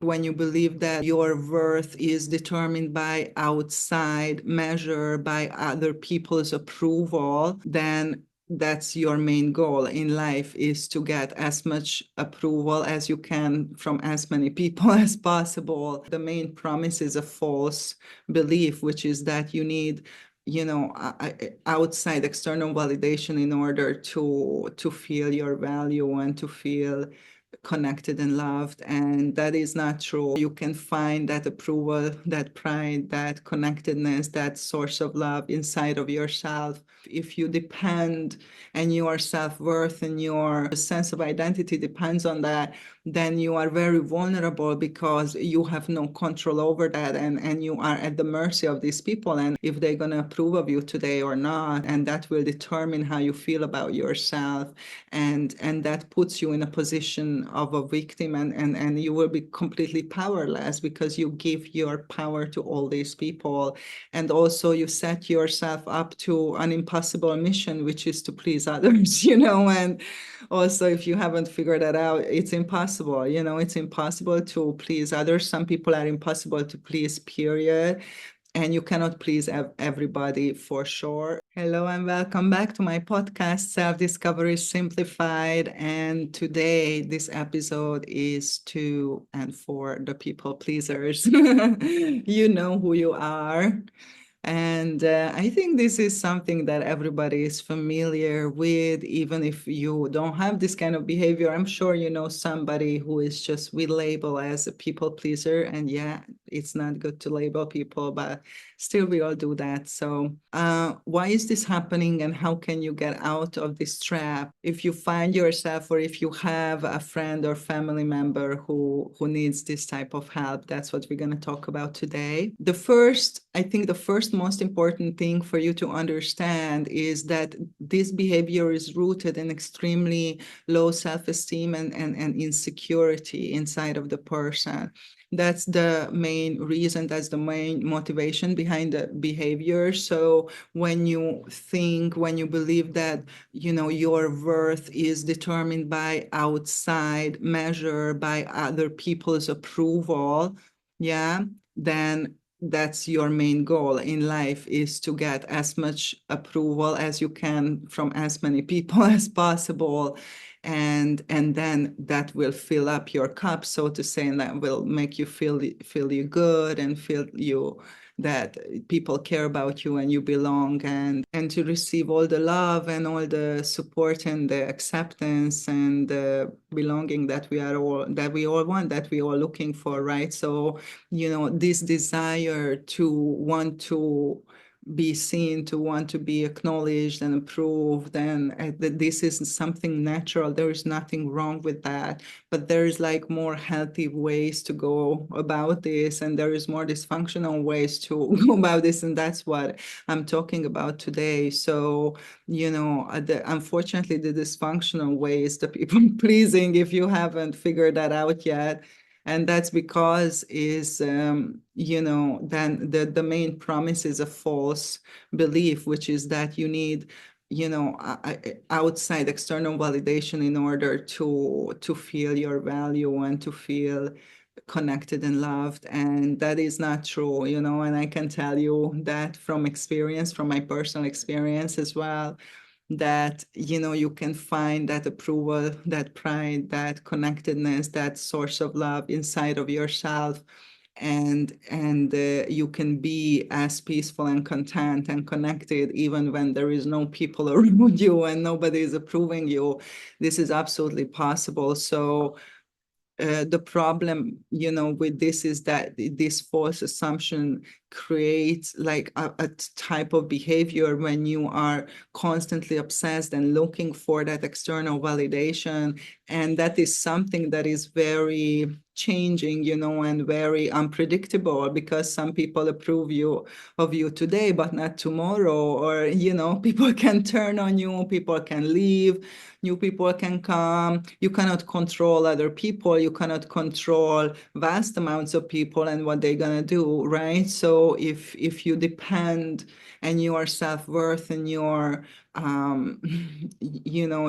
when you believe that your worth is determined by outside measure, by other people's approval, then that's your main goal in life, is to get as much approval as you can from as many people as possible. The main promise is a false belief, which is that you need outside external validation in order to feel your value and to feel connected and loved. And that is not true. You can find that approval, that pride, that connectedness, that source of love inside of yourself. If you depend and your self-worth and your sense of identity depends on that, then you are very vulnerable because you have no control over that, and you are at the mercy of these people and if they're going to approve of you today or not, and that will determine how you feel about yourself, and that puts you in a position of a victim, and you will be completely powerless because you give your power to all these people. And also you set yourself up to an impossible mission, which is to please others, and also, if you haven't figured that out, it's impossible. It's impossible to please others. Some people are impossible to please, period. And you cannot please everybody for sure. Hello and welcome back to my podcast, Self-Discovery Simplified. And today, this episode is to and for the people pleasers. You know who you are. And I think this is something that everybody is familiar with, even if you don't have this kind of behavior. I'm sure you know somebody who is just, we label as a people pleaser. And yeah, it's not good to label people, but still we all do that. So why is this happening and how can you get out of this trap? If you find yourself, or if you have a friend or family member who needs this type of help, that's what we're going to talk about today. I think the first most important thing for you to understand is that this behavior is rooted in extremely low self-esteem and insecurity inside of the person. That's the main reason, that's the main motivation behind the behavior. So when you believe that, your worth is determined by outside measure, by other people's approval, yeah, then that's your main goal in life, is to get as much approval as you can from as many people as possible, and then that will fill up your cup, so to say, and that will make you feel you good and feel you that people care about you and you belong, and to receive all the love and all the support and the acceptance and the belonging that we all want, that we all looking for, right? So this desire to want to be seen, to want to be acknowledged and approved, and this is something natural. There is nothing wrong with that, but there is like more healthy ways to go about this, and there is more dysfunctional ways to go about this, and that's what I'm talking about today. So unfortunately, the dysfunctional way is the people pleasing, if you haven't figured that out yet. And that's because then the main promise is a false belief, which is that you need outside external validation in order to feel your value and to feel connected and loved. And that is not true, and I can tell you that from experience, from my personal experience as well, that you can find that approval, that pride, that connectedness, that source of love inside of yourself, and you can be as peaceful and content and connected even when there is no people around you and nobody is approving you. This is absolutely possible. So the problem, with this is that this false assumption creates like a type of behavior when you are constantly obsessed and looking for that external validation. And that is something that is very changing, and very unpredictable, because some people approve of you today, but not tomorrow. Or, people can turn on you, people can leave, new people can come. You cannot control other people. You cannot control vast amounts of people and what they're going to do, right? So if you depend and your self-worth and your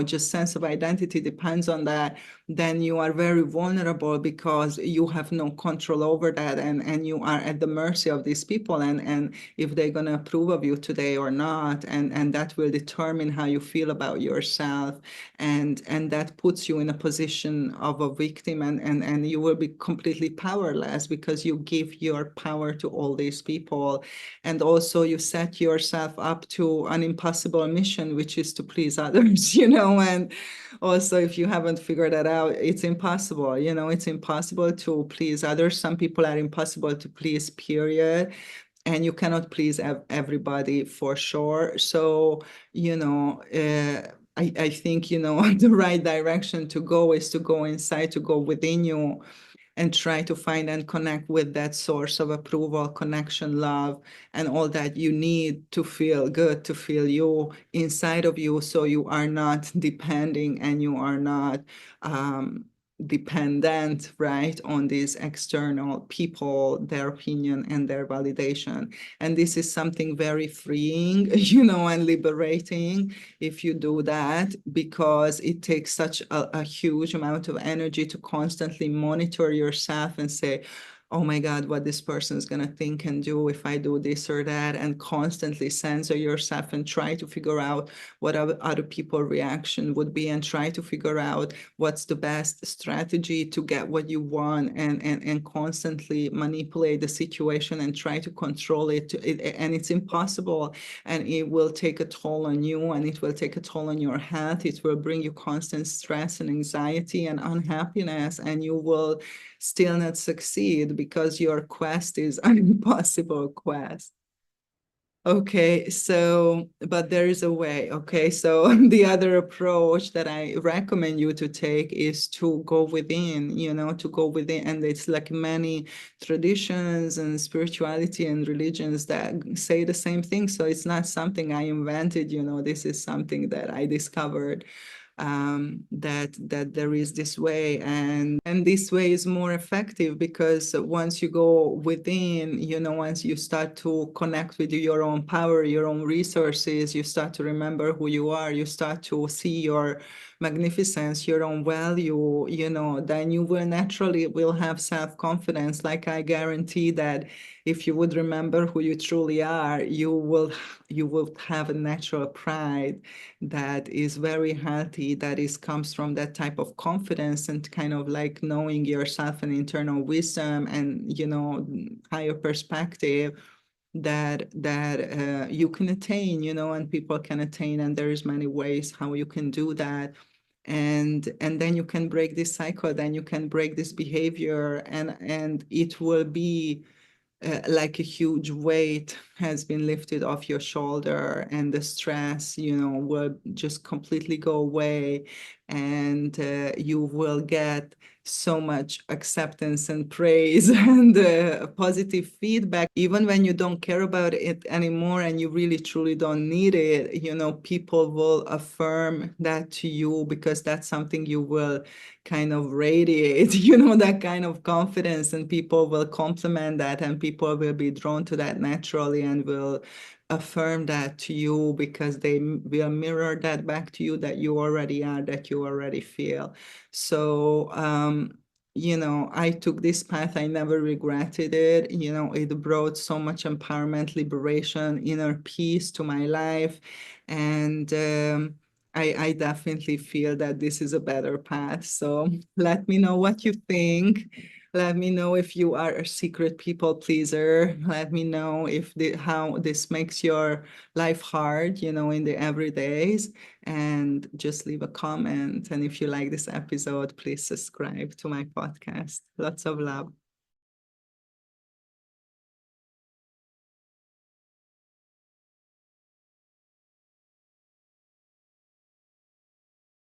just sense of identity depends on that, then you are very vulnerable because you have no control over that, and you are at the mercy of these people, and if they're going to approve of you today or not, and that will determine how you feel about yourself, and that puts you in a position of a victim, and you will be completely powerless because you give your power to all these people. And also you set yourself up to an impossible mission, which is to please others, and also, if you haven't figured that out, it's impossible. It's impossible to please others. Some people are impossible to please, period. And you cannot please everybody for sure. So, I think, the right direction to go is to go inside, to go within you, and try to find and connect with that source of approval, connection, love, and all that you need to feel good, to feel you inside of you, so you are not depending and you are not dependent, right, on these external people, their opinion and their validation. And this is something very freeing, and liberating if you do that, because it takes such a huge amount of energy to constantly monitor yourself and say, oh my God, what this person is going to think and do if I do this or that, and constantly censor yourself and try to figure out what other people's reaction would be, and try to figure out what's the best strategy to get what you want, and constantly manipulate the situation and try to control it. And it's impossible, and it will take a toll on you, and it will take a toll on your health. It will bring you constant stress and anxiety and unhappiness, and you will still not succeed because your quest is an impossible quest. Okay, so, but there is a way. Okay, so the other approach that I recommend you to take is to go within, to go within. And it's like many traditions and spirituality and religions that say the same thing. So it's not something I invented, this is something that I discovered, that there is this way, and this way is more effective, because once you go within, once you start to connect with your own power, your own resources, you start to remember who you are, you start to see your magnificence, your own value, then you will naturally will have self-confidence. Like, I guarantee that if you would remember who you truly are, you will have a natural pride that is very healthy, that comes from that type of confidence and kind of like knowing yourself and internal wisdom and, higher perspective that you can attain, and people can attain. And there's many ways how you can do that. And then you can break this cycle, then you can break this behavior, and it will be like a huge weight has been lifted off your shoulder, and the stress, will just completely go away, and you will get so much acceptance and praise and positive feedback, even when you don't care about it anymore and you really truly don't need it. People will affirm that to you, because that's something you will kind of radiate, that kind of confidence, and people will compliment that, and people will be drawn to that naturally and will affirm that to you, because they will mirror that back to you, that you already are, that you already feel. So, I took this path. I never regretted it. It brought so much empowerment, liberation, inner peace to my life. And I definitely feel that this is a better path. So let me know what you think. Let me know if you are a secret people pleaser. Let me know if how this makes your life hard, in the everydays. And just leave a comment. And if you like this episode, please subscribe to my podcast. Lots of love.